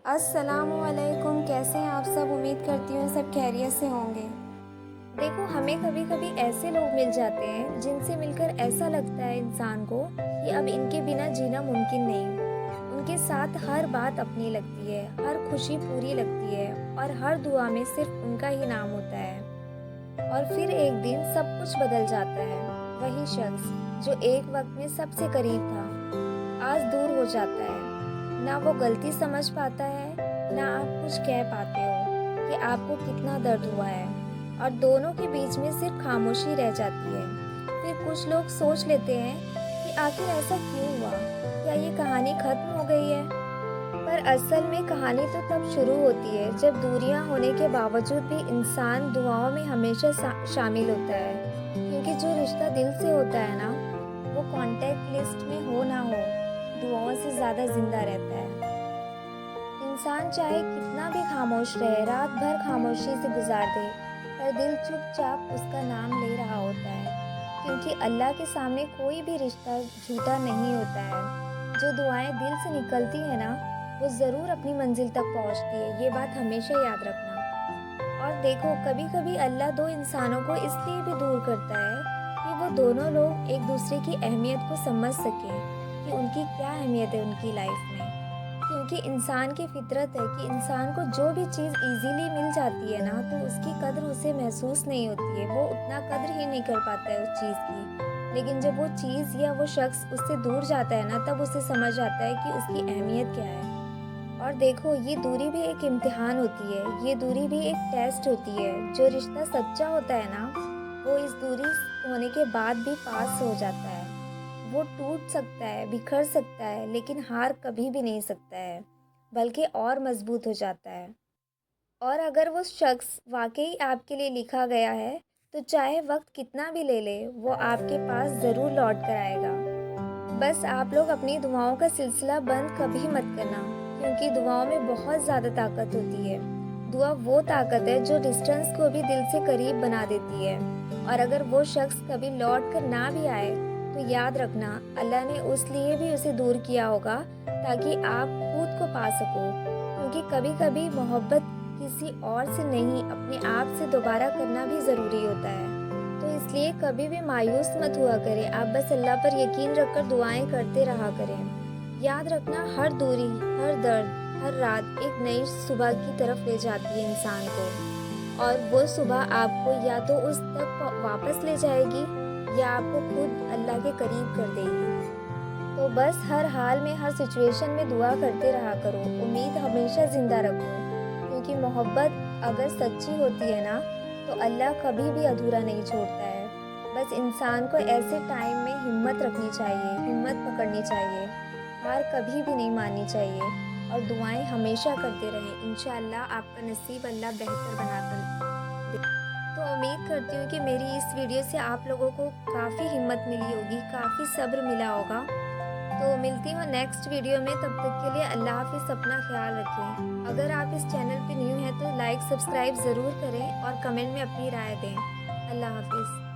अस्सलाम वालेकुम। कैसे हैं आप सब? उम्मीद करती हूँ सब खैरियत से होंगे। देखो, हमें कभी कभी ऐसे लोग मिल जाते हैं जिनसे मिलकर ऐसा लगता है इंसान को कि अब इनके बिना जीना मुमकिन नहीं। उनके साथ हर बात अपनी लगती है, हर खुशी पूरी लगती है और हर दुआ में सिर्फ उनका ही नाम होता है। और फिर एक दिन सब कुछ बदल जाता है। वही शख्स जो एक वक्त में सबसे करीब था, आज दूर हो जाता है। ना वो गलती समझ पाता है, ना आप कुछ कह पाते हो कि आपको कितना दर्द हुआ है, और दोनों के बीच में सिर्फ खामोशी रह जाती है। फिर कुछ लोग सोच लेते हैं कि आखिर ऐसा क्यों हुआ, क्या ये कहानी खत्म हो गई है? पर असल में कहानी तो तब शुरू होती है जब दूरियां होने के बावजूद भी इंसान दुआओं में हमेशा शामिल होता है। क्योंकि जो रिश्ता दिल से होता है ना, वो कांटेक्ट लिस्ट में हो ना हो, दुआओं से ज़्यादा जिंदा रहता है। इंसान चाहे कितना भी खामोश रहे, रात भर खामोशी से गुजार दे, पर दिल चुपचाप उसका नाम ले रहा होता है। क्योंकि अल्लाह के सामने कोई भी रिश्ता झूठा नहीं होता है। जो दुआएं दिल से निकलती है ना, वो ज़रूर अपनी मंजिल तक पहुंचती है। ये बात हमेशा याद रखना। और देखो, कभी कभी अल्लाह दो इंसानों को इसलिए भी दूर करता है कि वो दोनों लोग एक दूसरे की अहमियत को समझ सकें कि उनकी क्या अहमियत है उनकी लाइफ में। क्योंकि इंसान की फितरत है कि इंसान को जो भी चीज़ इजीली मिल जाती है ना, तो उसकी कद्र उसे महसूस नहीं होती है, वो उतना कद्र ही नहीं कर पाता है उस चीज़ की। लेकिन जब वो चीज़ या वो शख्स उससे दूर जाता है ना, तब उसे समझ आता है कि उसकी अहमियत क्या है। और देखो, ये दूरी भी एक इम्तिहान होती है, ये दूरी भी एक टेस्ट होती है। जो रिश्ता सच्चा होता है ना, वो इस दूरी होने के बाद भी पास हो जाता है। वो टूट सकता है, बिखर सकता है, लेकिन हार कभी भी नहीं सकता है, बल्कि और मजबूत हो जाता है। और अगर वो शख्स वाकई आपके लिए लिखा गया है, तो चाहे वक्त कितना भी ले ले, वो आपके पास ज़रूर लौट कर आएगा। बस आप लोग अपनी दुआओं का सिलसिला बंद कभी मत करना, क्योंकि दुआओं में बहुत ज़्यादा ताकत होती है। दुआ वो ताकत है जो डिस्टेंस को भी दिल से करीब बना देती है। और अगर वो शख्स कभी लौट कर ना भी आए, तो याद रखना, अल्लाह ने उस लिए भी उसे दूर किया होगा ताकि आप खुद को पा सको। क्योंकि कभी कभी मोहब्बत किसी और से नहीं, अपने आप से दोबारा करना भी ज़रूरी होता है। तो इसलिए कभी भी मायूस मत हुआ करें, आप बस अल्लाह पर यकीन रखकर दुआएं करते रहा करें। याद रखना, हर दूरी, हर दर्द, हर रात एक नई सुबह की तरफ ले जाती है इंसान को। और वो सुबह आपको या तो उस तक वापस ले जाएगी, या आपको खुद अल्लाह के करीब कर देगी। तो बस हर हाल में, हर सिचुएशन में दुआ करते रहा करो, उम्मीद हमेशा ज़िंदा रखो। क्योंकि मोहब्बत अगर सच्ची होती है ना, तो अल्लाह कभी भी अधूरा नहीं छोड़ता है। बस इंसान को ऐसे टाइम में हिम्मत रखनी चाहिए, हिम्मत पकड़नी चाहिए, हार कभी भी नहीं माननी चाहिए, और दुआएं हमेशा करते रहें। इंशाअल्लाह आपका नसीब अल्लाह बेहतर बनाकर दे। तो उम्मीद करती हूँ कि मेरी इस वीडियो से आप लोगों को काफ़ी हिम्मत मिली होगी, काफ़ी सब्र मिला होगा। तो मिलती हूँ नेक्स्ट वीडियो में, तब तक के लिए अल्लाह हाफिज़, अपना ख्याल रखें। अगर आप इस चैनल पे न्यू हैं तो लाइक सब्सक्राइब ज़रूर करें और कमेंट में अपनी राय दें। अल्लाह हाफिज़।